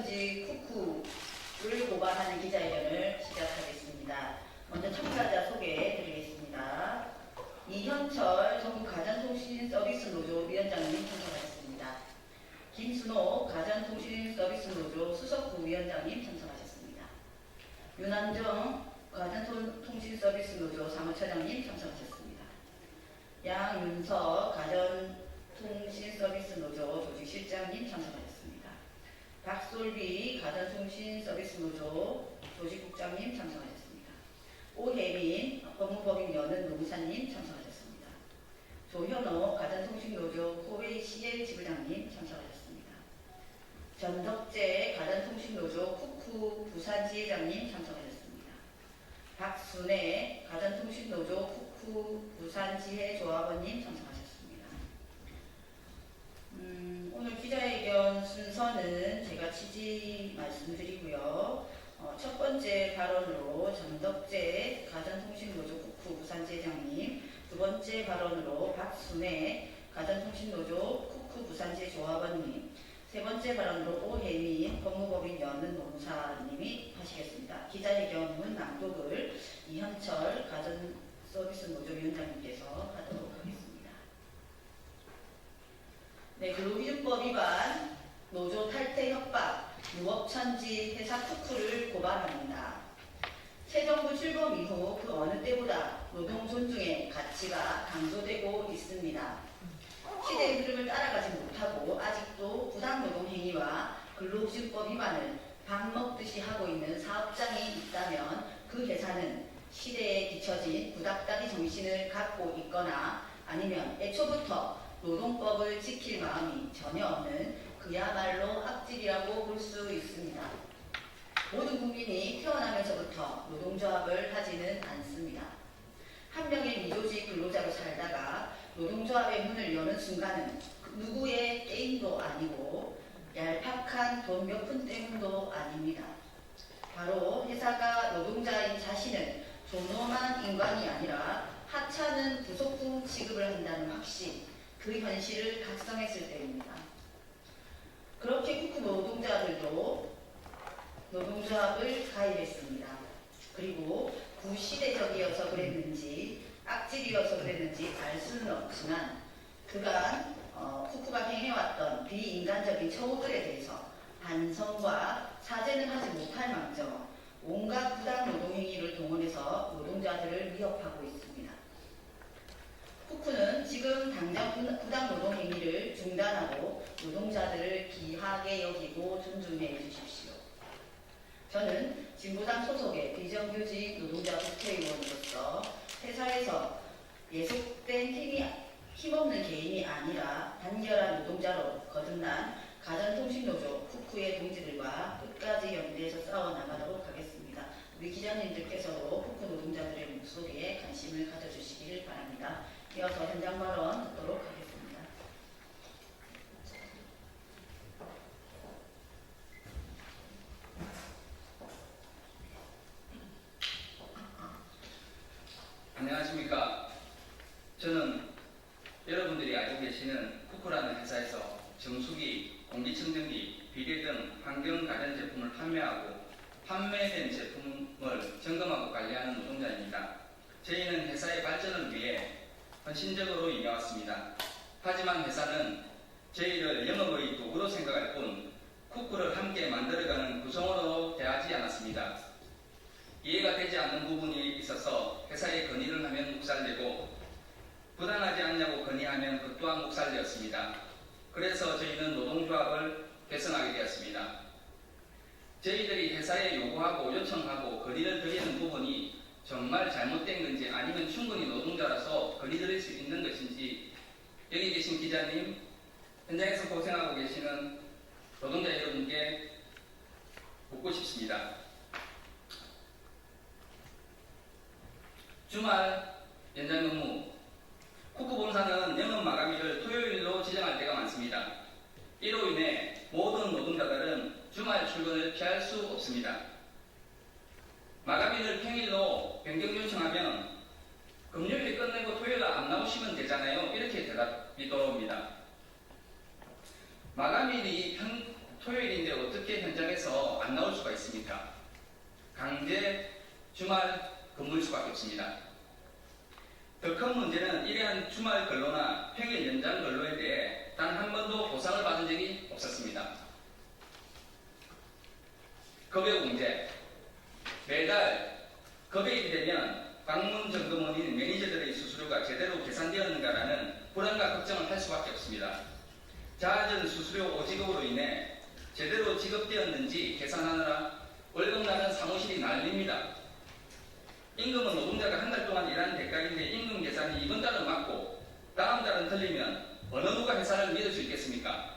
현지 쿠쿠를 고발하는 기자회견을 시작하겠습니다. 먼저 참가자 소개해 드리겠습니다. 이현철 전국가전통신서비스노조 위원장님 참석하셨습니다. 김순호 가전통신서비스노조 수석부위원장님 참석하셨습니다. 윤한정 가전통신서비스노조 사무처장님 참석하셨습니다. 양윤석 가전통신서비스노조 조직실장님 참석하셨습니다. 박솔비 가전통신서비스노조 조직국장님 참석하셨습니다. 오혜민 법무법인 여는 농사님 참석하셨습니다. 조현호 가전통신노조 코웨이 CL 지부장님 참석하셨습니다. 전덕재 가전통신노조 쿠쿠 부산지회장님 참석하셨습니다. 박순애 가전통신노조 쿠쿠 부산지회조합원님 참석하셨습니다. 오늘 기자회견 순서는 제가 취지 말씀드리고요. 첫 번째 발언으로 전덕재 가전통신노조 쿠쿠 부산지회장님, 두 번째 발언으로 박순애 가전통신노조 쿠쿠 부산지회 조합원님, 세 번째 발언으로 오혜민 법무법인 여는 농사님이 하시겠습니다. 기자회견문 낭독을 이현철 가전서비스노조 위원장님께서 하도록 하겠습니다. 네, 근로기준법 위반, 노조 탈퇴 협박, 유업천지 회사 쿠쿠를 고발합니다. 새 정부 출범 이후 그 어느 때보다 노동 존중의 가치가 강조되고 있습니다. 시대의 흐름을 따라가지 못하고 아직도 부당노동 행위와 근로기준법 위반을 밥 먹듯이 하고 있는 사업장이 있다면 그 회사는 시대에 뒤처진 구닥다리 정신을 갖고 있거나 아니면 애초부터 노동법을 지킬 마음이 전혀 없는 그야말로 악질이라고 볼 수 있습니다. 모든 국민이 태어나면서부터 노동조합을 하지는 않습니다. 한 명의 미조직 근로자로 살다가 노동조합의 문을 여는 순간은 누구의 게임도 아니고 얄팍한 돈 몇 푼 때문도 아닙니다. 바로 회사가 노동자인 자신은 존엄한 인간이 아니라 하찮은 부속품 취급을 한다는 확신, 그 현실을 각성했을 때입니다. 그렇게 쿠쿠 노동자들도 노동조합을 가입했습니다. 그리고 구시대적이어서 그랬는지 악질이어서 그랬는지 알 수는 없지만 그간 쿠쿠가 행해왔던 비인간적인 처우들에 대해서 반성과 사죄는 하지 못할 망정 온갖 부당 노동행위를 동원해서 노동자들을 위협하고 있습니다. 쿠쿠는 지금 당장 부당 노동행위를 중단하고 노동자들을 귀하게 여기고 존중해 주십시오. 저는 진보당 소속의 비정규직 노동자 국회의원으로서 회사에서 예속된 힘없는 개인이 아니라 단결한 노동자로 거듭난 가전통신노조 쿠쿠의 동지들과 끝까지 연대해서 싸워나가도록 하겠습니다. 우리 기자님들께서도 쿠쿠 노동자들의 목소리에 관심을 가져주시기를 바랍니다. 이어서 현장 발언 듣도록 하겠습니다. 안녕하십니까. 저는 여러분들이 알고 계시는 쿠쿠라는 회사에서 정수기, 공기청정기, 비대 등 환경 가전제품을 판매하고 판매된 제품을 점검하고 관리하는 노동자입니다. 저희는 회사의 발전을 위해 헌신적으로 임해왔습니다. 하지만 회사는 저희를 영업의 도구로 생각할 뿐 쿠쿠를 함께 만들어가는 구성으로 대하지 않았습니다. 이해가 되지 않는 부분이 있어서 회사에 건의를 하면 묵살되고 부당하지 않냐고 건의하면 그 또한 묵살되었습니다. 그래서 저희는 노동조합을 결성하게 되었습니다. 저희들이 회사에 요구하고 요청하고 건의를 드리는 부분이 정말 잘못된 건지 아니면 충분히 노동자라서 건의드릴 수 있는 것인지 여기 계신 기자님, 현장에서 고생하고 계시는 노동자 여러분께 묻고 싶습니다. 주말 연장 근무, 쿠쿠 본사는 영업 마감일을 토요일로 지정할 때가 많습니다. 이로 인해 모든 노동자들은 주말 출근을 피할 수 없습니다. 마감일을 평일로 변경 요청하면 금요일에 끝내고 토요일에 안 나오시면 되잖아요. 이렇게 대답이 돌아옵니다. 마감일이 토요일인데 어떻게 현장에서 안 나올 수가 있습니까? 강제 주말 근무일 수밖에 없습니다. 더 큰 문제는 이러한 주말 근로나 평일 연장 근로에 대해 단 한 번도 보상을 받은 적이 없었습니다. 급여 공제. 매달 급여일이 되면 방문 점검원인 매니저들의 수수료가 제대로 계산되었는가라는 불안과 걱정을 할 수밖에 없습니다. 자아전 수수료 오지급으로 인해 제대로 지급되었는지 계산하느라 월급날은 사무실이 난립니다. 임금은 노동자가 한 달 동안 일한 대가인데 임금 계산이 이번 달은 맞고 다음 달은 틀리면 어느 누가 회사를 믿을 수 있겠습니까?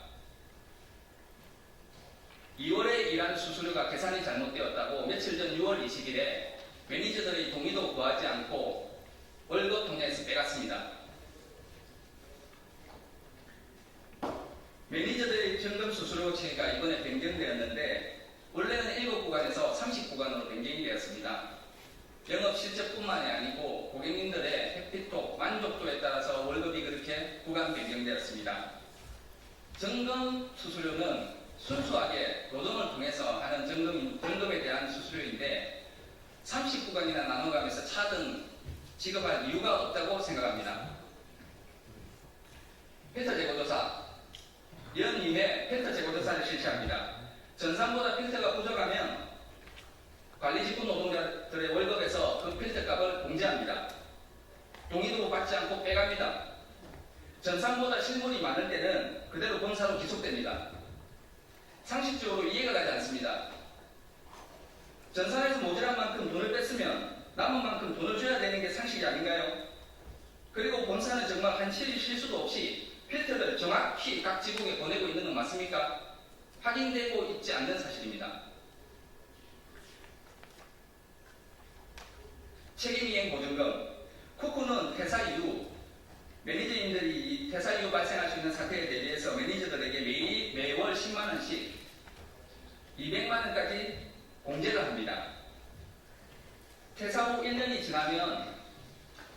2월에 일한 수수료가 계산이 잘못되었다고 며칠 전 6월 20일에 매니저들의 동의도 구하지 않고 월급 통장에서 빼갔습니다. 매니저들의 점검 수수료 체계가 이번에 변경되었는데 원래는 7구간에서 30구간으로 변경이 되었습니다. 영업 실적뿐만이 아니고 고객님들의 해피톡, 만족도에 따라서 월급이 그렇게 구간 변경되었습니다. 점검 수수료는 순수하게 노동을 통해서 하는 점검에 대한 수수료인데 30구간이나 나눠가면서 차등 지급할 이유가 없다고 생각합니다. 필터 제거조사. 연 2회 필터 제거조사를 실시합니다. 전산보다 필터가 부족하면 관리직군 노동자들의 월급에서 그 필터값을 공제합니다. 동의도 받지 않고 빼갑니다. 전산보다 실물이 많을 때는 그대로 본사로 기속됩니다. 상식적으로 이해가 가지 않습니다. 전산에서 모자란 만큼 돈을 뺐으면 남은 만큼 돈을 줘야 되는 게 상식이 아닌가요? 그리고 본사는 정말 한 실수도 없이 필터를 정확히 각 지국에 보내고 있는 건 맞습니까? 확인되고 있지 않는 사실입니다. 책임이행 보증금. 쿠쿠는 퇴사 이후 매니저님들이 퇴사 이후 발생할 수 있는 사태에 대비해서 매니저들에게 매월 10만원씩 200만원까지 공제를 합니다. 퇴사 후 1년이 지나면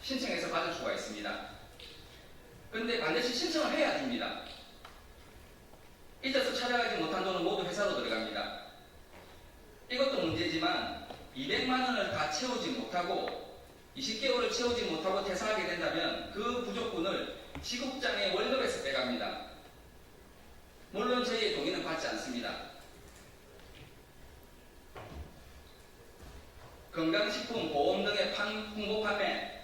신청해서 받을 수가 있습니다. 그런데 반드시 신청을 해야 됩니다. 잊어서 찾아가지 못한 돈은 모두 회사로 들어갑니다. 이것도 문제지만 200만원을 다 채우지 못하고 20개월을 채우지 못하고 퇴사하게 된다면 그 부족분을 시국장의 월급에서 빼갑니다. 물론 저희의 동의는 받지 않습니다. 건강식품, 보험 등의 홍보 판매.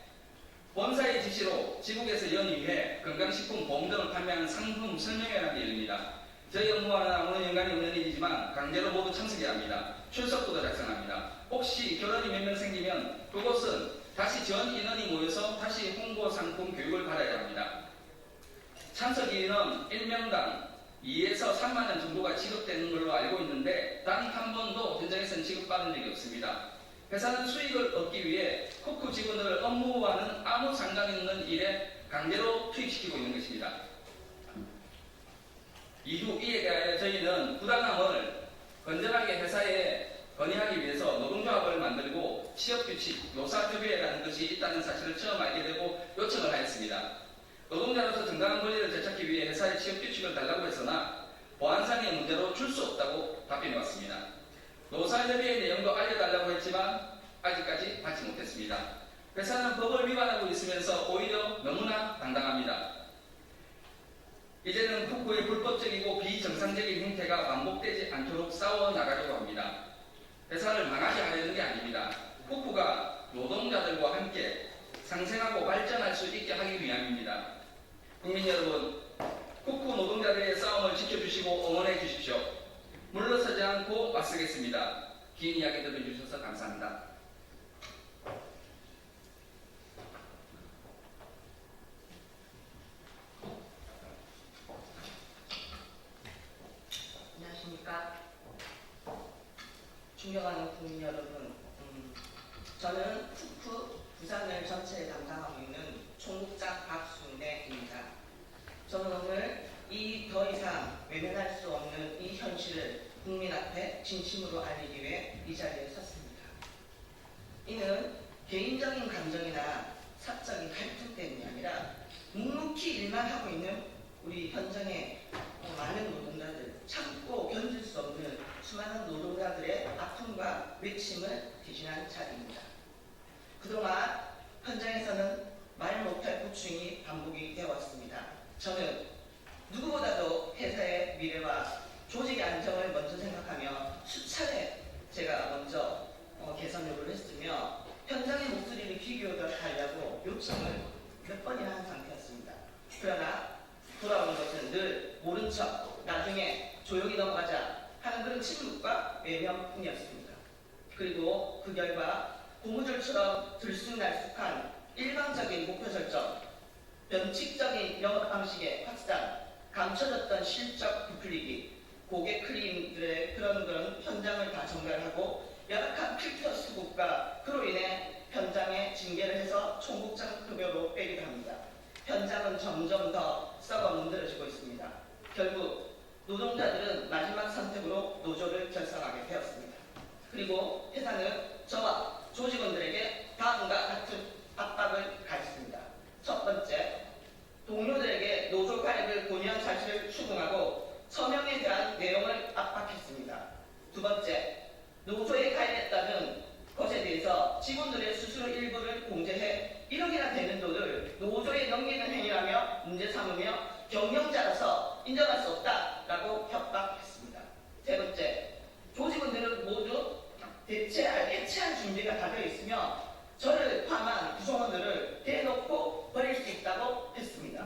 본사의 지시로 지국에서 연이회 건강식품, 보험 등을 판매하는 상품 설명회라는 게 열립니다. 저희 업무와는 아무런 연관이 없는 일이지만 강제로 모두 참석해야 합니다. 출석부도 작성합니다. 혹시 결혼이 몇 명 생기면 그곳은 다시 전 인원이 모여서 다시 홍보 상품 교육을 받아야 합니다. 참석 인원 1명당 2에서 3만원 정도가 지급되는 걸로 알고 있는데 단 한 번도 현장에서는 지급받은 적이 없습니다. 회사는 수익을 얻기 위해 쿠쿠 직원을 업무와는 아무 상관이 없는 일에 강제로 투입시키고 있는 것입니다. 이후 이에 대하여 저희는 부당함을 건전하게 회사에 건의하기 위해서 노동조합을 만들고 취업규칙, 노사협의회라는 것이 있다는 사실을 처음 알게 되고 요청을 하였습니다. 노동자로서 정당한 권리를 되찾기 위해 회사에 취업규칙을 달라고 했으나 보안상의 문제로 줄 수 없다고 답변해 왔습니다. 노사협의회 내용도 알려달라고 했지만 아직까지 받지 못했습니다. 회사는 법을 위반하고 있으면서 오히려 너무나 당당합니다. 이제는 쿠쿠의 불법적이고 비정상적인 행태가 반복되지 않도록 싸워나가려고 합니다. 회사를 망하게 하려는 게 아닙니다. 쿠쿠가 노동자들과 함께 상생하고 발전할 수 있게 하기 위함입니다. 국민 여러분, 쿠쿠 노동자들의 싸움을 지켜주시고 응원해 주십시오. 물러서지 않고 맞서겠습니다. 긴 이야기 들어주셔서 감사합니다. 안녕하십니까. 존경하는 국민 여러분, 저는 쿠쿠 부산을 전체를 담당하고 있는 총국장 박순애입니다. 저는 오늘 이 더 이상 외면할 수 없는 이 현실을 국민 앞에 진심으로 알리기 위해 이 자리에 섰습니다. 이는 개인적인 감정이나 사적인 갈등 때문이 아니라 묵묵히 일만 하고 있는 우리 현장의 많은 노동자들, 참고 견딜 수 없는 수많은 노동자들의 아픔과 외침을 대신한 자리입니다. 그동안 현장에서는 말 못할 고충이 반복이 되었습니다. 저는 누구보다도 회사의 미래와 조직의 안정을 먼저 생각하며 수차례 제가 먼저 개선 요구를 했으며 현장의 목소리를 귀 기울여달라고 요청을 몇 번이나 한 상태였습니다. 그러나 돌아온 것은 늘 모른 척 나중에 조용히 넘어가자 하는 그런 침묵과 외면뿐이었습니다. 그리고 그 결과 고무줄처럼 들쑥날쑥한 일방적인 목표 설정, 변칙적인 영업 방식의 확산, 감춰졌던 실적 부풀리기, 고객 클리닉들의 그런 현장을 다 정갈하고 열악한 필터 수급과 그로 인해 현장에 징계를 해서 총국장 급여로 빼기도 합니다. 현장은 점점 더 썩어 문드러지고 있습니다. 결국 노동자들은 마지막 선택으로 노조를 결성하게 되었습니다. 그리고 회사는 저와 조직원들에게 다음과 같은 압박을 가했습니다. 첫 번째, 동료들에게 노조 가입을 권유한 사실을 추궁하고 서명에 대한 내용을 압박했습니다. 두 번째, 노조에 가입했다는 것에 대해서 직원들의 수수료 일부를 공제해 1억이나 되는 돈을 노조에 넘기는 행위라며 문제 삼으며 경영자라서 인정할 수 없다라고 협박했습니다. 세 번째, 조직원들은 모두 해체할 준비가 다 되어 있으며 저를 포함한 구성원들을 대놓고 버릴 수 있다고 했습니다.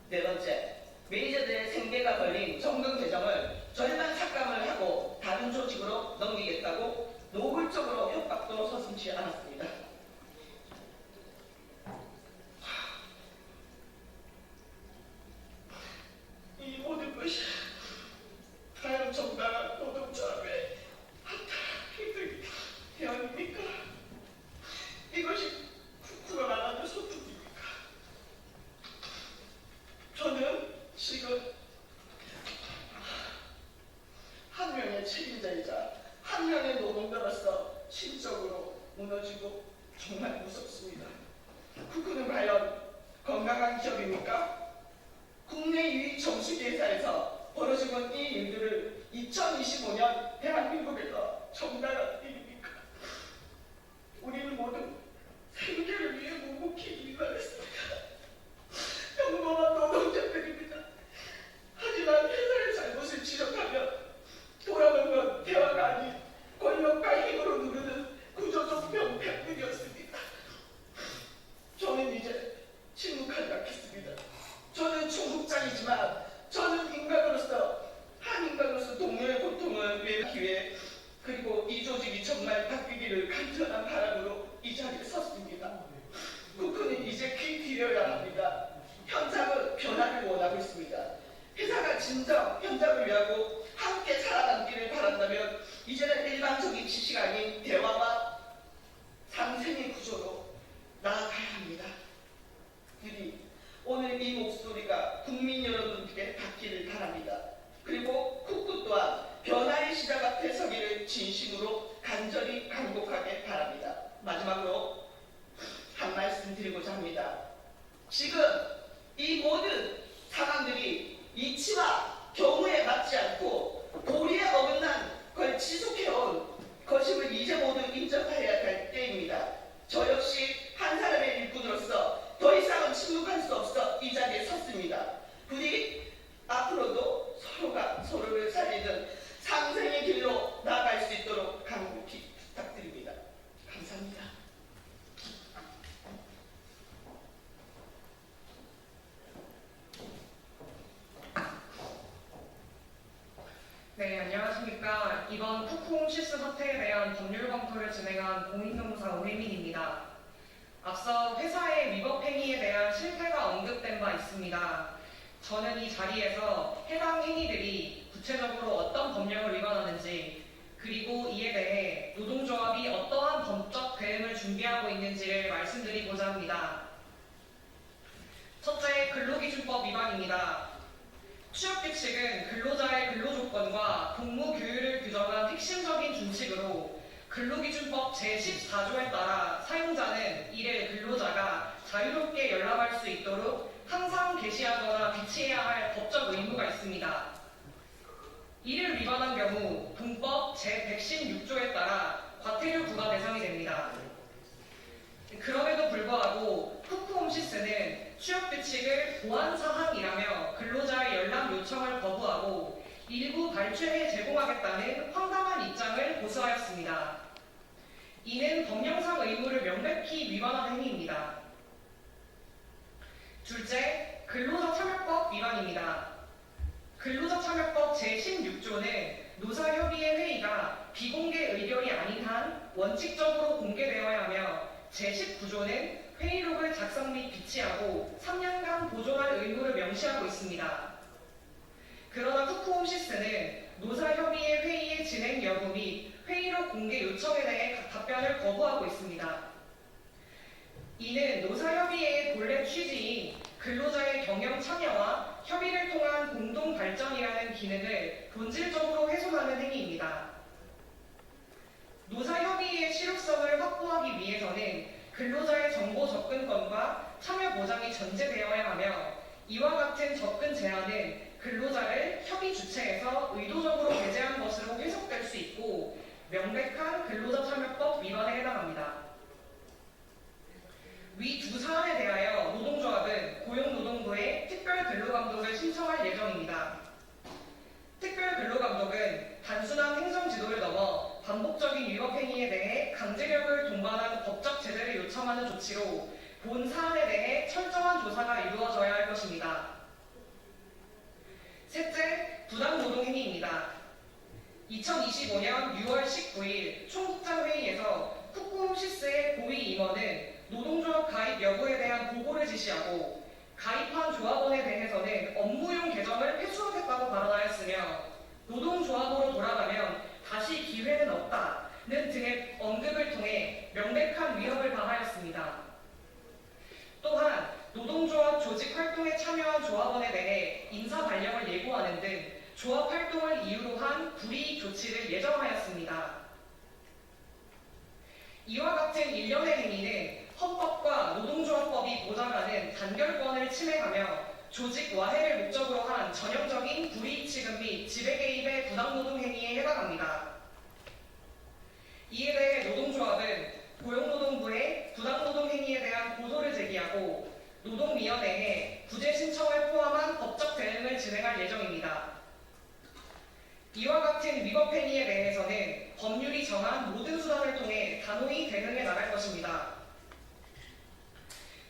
네 번째, 매니저들의 생계가 걸린 정금 개정을 절반 삭감을 하고 다른 조직으로 넘기겠다고 노골적으로 협박도 서슴지 않았습니다. 이 모든 것이 과연 정당한 노동조합의 한타의 대안입니까? 이것이 쿠쿠가 말하는 소통입니까? 저는 지금 한 명의 책임자이자 한 명의 노동자로서 심적으로 무너지고 정말 무섭습니다. 쿠쿠는 과연 건강한 기업입니까? 국내 유일 정수기회사에서 벌어지고 이 일들을 2025년 대한민국에서 정당한 일입니까? 우리는 모두 생계를 위해 묵묵히 일하겠습니다. 평범한 노동자들입니다. 하지만 회사의 잘못을 지적하면 돌아오는 건 대화가 아닌 권력과 힘으로 누르는 구조적 병폐뿐이었습니다. 저는 이제 침묵하지 않겠습니다. 저는 총국장이지만 저는 인간으로서 한 인간으로서 동료의 고통을 외면하기 위해 그리고 이 조직이 정말 바뀌기를 간절한 바람으로 이 자리에 섰습니다. 쿠쿠는 이제 귀 기울여야 합니다. 현장은 변화를 원하고 있습니다. 회사가 진정 현장을 위하고 함께 살아남기를 바란다면 이제는 일반적인 지식이 아닌 대화와 상생의 구조로 나아가야 합니다. 부디 오늘 이 목소리가 국민 여러분께 닿기를 바랍니다. 그리고 쿠쿠 또한 변화의 시작 앞에 서기를 진심으로 간절히 간곡하게 바랍니다. 마지막으로 한 말씀 드리고자 합니다. 지금 이 모든 상황들이 이치와 경우에 맞지 않고 도리에 어긋난 걸 지속해온 것임을 이제 모두 인정해야 할 때입니다. 저 역시 한 사람의 일꾼으로서 더 이상은 침묵할 수 없어 이 자리에 섰습니다. 부디 앞으로도 서로가 서로를 살리는 상생의 길로 나아갈 수 있도록 간곡히 부탁드립니다. 감사합니다. 네, 안녕하십니까. 이번 쿠쿠홈시스 사태에 대한 법률 검토를 진행한 공인노무사 오혜민입니다. 앞서 회사의 위법 행위에 대한 실태가 언급된 바 있습니다. 저는 이 자리에서 해당 행위들이 구체적으로 어떤 법령을 위반하는지 그리고 이에 대해 노동조합이 어떠한 법적 대응을 준비하고 있는지를 말씀드리고자 합니다. 첫째, 근로기준법 위반입니다. 취업규칙은 근로자의 근로조건과 복무규율을 규정한 핵심적인 준칙으로 근로기준법 제14조에 따라 사용자는 이를 근로자가 자유롭게 연락할 수 있도록 항상 게시하거나 비치해야 할 법적 의무가 있습니다. 이를 위반한 경우 동법 제116조에 따라 과태료 부과 대상이 됩니다. 그럼에도 불구하고 쿠쿠홈시스는 취업규칙을 보안사항이라며 근로자의 연락 요청을 거부하고 일부 발췌해 제공하겠다는 황당한 입장을 고수하였습니다. 이는 법령상 의무를 명백히 위반한 행위입니다. 둘째, 근로자참여법 위반입니다. 근로자참여법 제16조는 노사협의회 회의가 비공개 의결이 아닌 한 원칙적으로 공개되어야 하며 제19조는 회의록을 작성 및 비치하고 3년간 보존할 의무를 명시하고 있습니다. 그러나 쿠쿠홈시스는 노사협의회 회의의 진행 여부 및 회의록 공개 요청에 대해 답변을 거부하고 있습니다. 이는 노사협의회의 본래 취지인 근로자의 경영 참여와 협의를 통한 공동 발전이라는 기능을 본질적으로 훼손하는 행위입니다. 노사협의회의 실효성을 확보하기 위해서는 근로자의 정보 접근권과 참여 보장이 전제되어야 하며 이와 같은 접근 제한은 근로자를 협의 주체에서 의도적으로 배제한 것으로 해석될 수 있고 명백한 근로자참여법 위반에 해당합니다. 위 두 사안에 대하여 노동조합은 고용노동부에 특별근로감독을 신청할 예정입니다. 특별근로감독은 단순한 행정지도를 넘어 반복적인 위법행위에 대해 강제력을 동반한 법적 제재를 요청하는 조치로 본 사안에 대해 철저한 조사가 이루어져야 할 것입니다. 셋째, 부당노동행위입니다. 2025년 6월 19일 총국장회의에서 쿠쿠홈시스의 고위 임원은 노동조합 가입 여부에 대한 보고를 지시하고 가입한 조합원에 대해서는 업무용 계정을 회수하겠다고 발언하였으며 노동조합으로 돌아가면 다시 기회는 없다는 등의 언급을 통해 명백한 위협을 가하였습니다. 또한 노동조합 조직 활동에 참여한 조합원에 대해 인사 발령을 예고하는 등 조합 활동을 이유로 한 불이익 조치를 예정하였습니다. 이와 같은 일련의 행위는 헌법과 노동조합법이 보장하는 단결권을 침해하며 조직 와해를 목적으로 한 전형적인 불이익 취급 및 지배 개입의 부당노동 행위에 해당합니다. 이에 대해 노동조합은 고용노동부에 부당노동 행위에 대한 고소를 제기하고 노동위원회에 구제 신청을 포함한 법적 대응을 진행할 예정입니다. 이와 같은 위법 행위에 대해서는 법률이 정한 모든 수단을 통해 단호히 대응해 나갈 것입니다.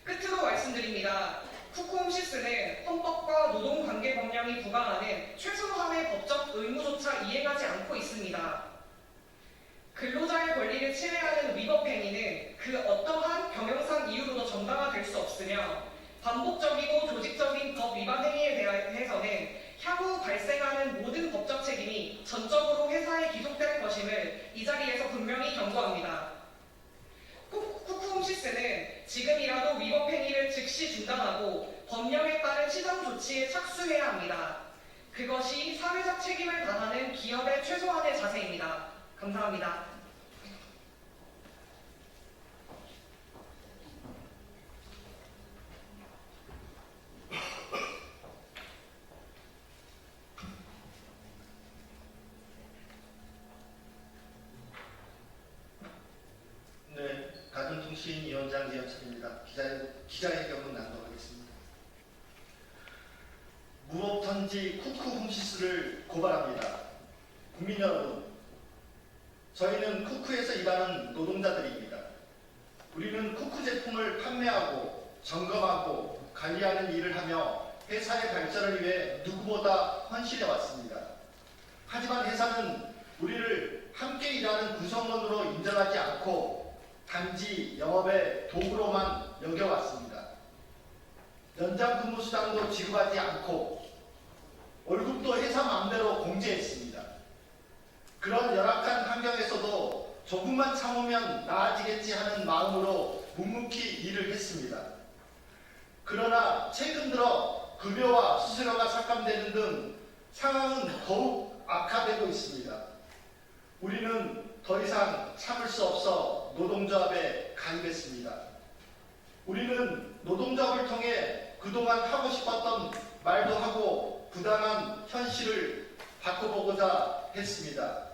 끝으로 말씀드립니다. 쿠쿠홈시스는 헌법과 노동관계법령이 부과하는 최소한의 법적 의무조차 이행하지 않고 있습니다. 근로자의 권리를 침해하는 위법행위는 그 어떠한 경영상 이유로도 정당화될 수 없으며 반복적이고 조직적인 법 위반 행위에 대해서는 향후 발생하는 모든 법적 책임이 전적으로 회사에 기속될 것임을 이 자리에서 분명히 경고합니다. 쿠쿠홈시스는 지금이라도 위법행위를 즉시 중단하고 법령에 따른 시정 조치에 착수해야 합니다. 그것이 사회적 책임을 다하는 기업의 최소한의 자세입니다. 감사합니다. 네, 가전통신위원장 이현철입니다. 기자회견문 낭독하겠습니다. 무법천지 쿠쿠홈시스를 고발합니다. 국민 여러분, 저희는 쿠쿠에서 일하는 노동자들입니다. 우리는 쿠쿠 제품을 판매하고 점검하고 관리하는 일을 하며 회사의 발전을 위해 누구보다 헌신해 왔습니다. 하지만 회사는 우리를 함께 일하는 구성원으로 인정하지 않고 단지 영업의 도구로만 여겨왔습니다. 연장 근무 수당도 지급하지 않고 월급도 회사 마음대로 공제했습니다. 그런 열악한 환경에서도 조금만 참으면 나아지겠지 하는 마음으로 묵묵히 일을 했습니다. 그러나 최근 들어 급여와 수수료가 삭감되는 등 상황은 더욱 악화되고 있습니다. 우리는 더 이상 참을 수 없어 노동조합에 가입했습니다. 우리는 노동조합을 통해 그동안 하고 싶었던 말도 하고 부당한 현실을 바꿔보고자 했습니다.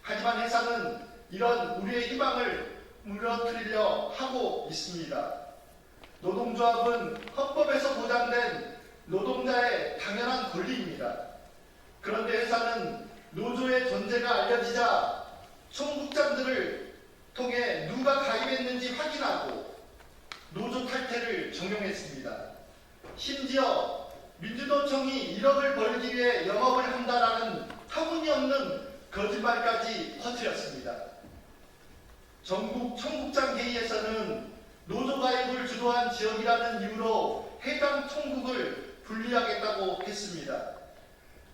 하지만 회사는 이런 우리의 희망을 무너뜨리려 하고 있습니다. 노동조합은 헌법에서 보장된 노동자의 당연한 권리입니다. 그런데 회사는 노조의 존재가 알려지자 총국장들을 통해 누가 가입했는지 확인하고 노조 탈퇴를 종용했습니다. 심지어 민주노총이 1억을 벌기 위해 영업을 한다라는 터무니없는 거짓말까지 퍼뜨렸습니다. 전국 총국장 회의에서는 노조 가입을 주도한 지역이라는 이유로 해당 총국을 분리하겠다고 했습니다.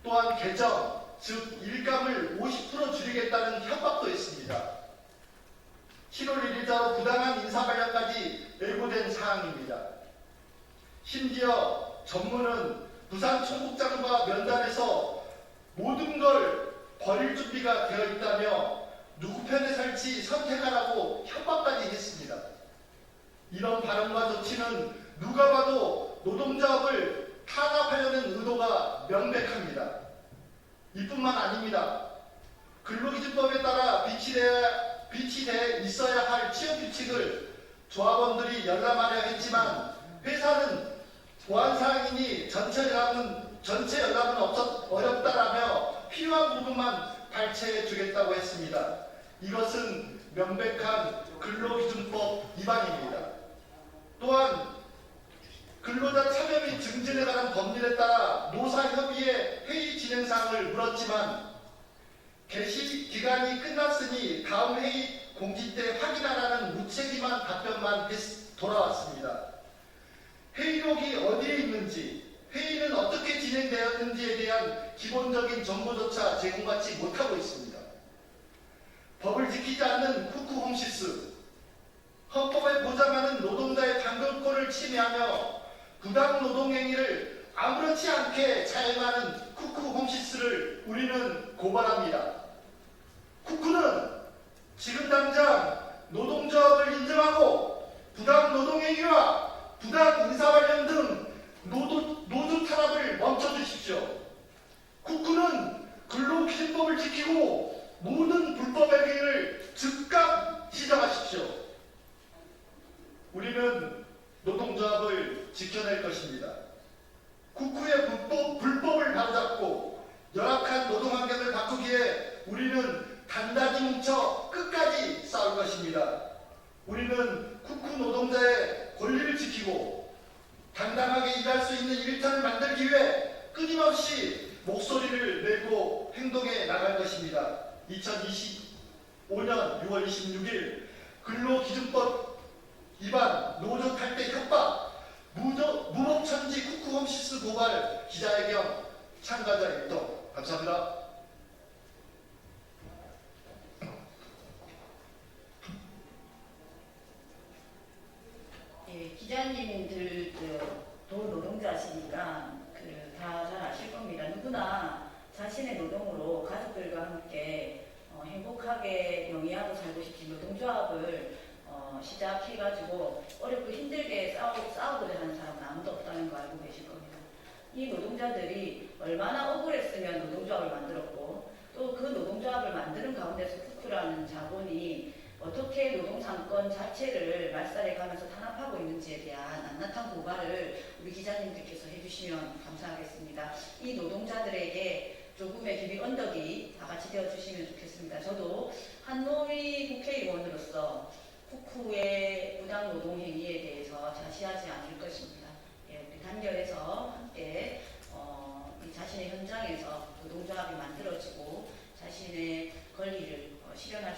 또한 개정, 즉 일감을 50% 줄이겠다는 협박도 했습니다. 7월 1일자로 부당한 인사발령까지 예고된 사항입니다. 심지어 전문은 부산 총국장과 면담에서 모든 걸 버릴 준비가 되어 있다며 누구 편에 살지 선택하라고 협박까지 했습니다. 이런 발언과 조치는 누가 봐도 노동조합을 탄압하려는 의도가 명백합니다. 이뿐만 아닙니다. 근로기준법에 따라 비치돼 있어야 할 취업규칙을 조합원들이 열람하려 했지만 회사는 보안사항이니 전체 열람은 어렵다라며 필요한 부분만 발췌해 주겠다고 했습니다. 이것은 명백한 근로기준법 위반입니다. 또한 근로자 참여 및 증진에 관한 법률에 따라 노사협의회 회의 진행사항을 물었지만 개시 기간이 끝났으니 다음 회의 공지 때 확인하라는 무책임한 답변만 돌아왔습니다. 회의록이 어디에 있는지, 회의는 어떻게 진행되었는지에 대한 기본적인 정보조차 제공받지 못하고 있습니다. 법을 지키지 않는 쿠쿠홈시스, 헌법에 보장하는 노동자의 당근권을 침해하며 부당 노동행위를 아무렇지 않게 자행하는 쿠쿠홈시스를 우리는 고발합니다. 쿠쿠는 지금 당장 노동조합을 인정하고 부당 노동행위와 부당 인사발령 등 노조 탄압을 멈춰주십시오. 쿠쿠는 근로기준법을 지키고 모든 불법 행위를 즉각 시정하십시오. 우리는 노동조합을 지켜낼 것입니다. 쿠쿠의 불법을 바로잡고 열악한 노동환경을 바꾸기에 우리는 단단히 뭉쳐 끝까지 싸울 것입니다. 우리는 쿠쿠 노동자의 권리를 지키고 당당하게 일할 수 있는 일터를 만들기 위해 끊임없이 목소리를 내고 행동해 나갈 것입니다. 2025년 6월 26일 근로기준법 위반, 노조 탈퇴 협박, 무법천지 쿠쿠홈시스 고발 기자회견 참가자 일동. 감사합니다. 예, 기자님들도 노동자시니까 다 잘 아실 겁니다. 누구나 자신의 노동으로 가족들과 함께 행복하게 영위하고 살고 싶지 노동조합을 시작해가지고 어렵고 힘들게 싸우고자 하는 사람은 아무도 없다는 거 알고 계실 겁니다. 이 노동자들이 얼마나 억울했으면 노동조합을 만들었고 또 그 노동조합을 만드는 가운데서 쿠쿠라는 자본이 어떻게 노동상권 자체를 말살해 가면서 탄압하고 있는지에 대한 낱낱한 고발을 우리 기자님들께서 해주시면 감사하겠습니다. 이 노동자들에게 조금의 기비 언덕이 다 같이 되어주시면 좋겠습니다. 저도 한노위 국회의원으로서 쿠쿠의 부당 노동 행위에 대해서 자시하지 않을 것입니다. 예, 우리 단결해서 함께 자신의 현장에서 노동조합이 만들어지고 자신의 권리를 실현할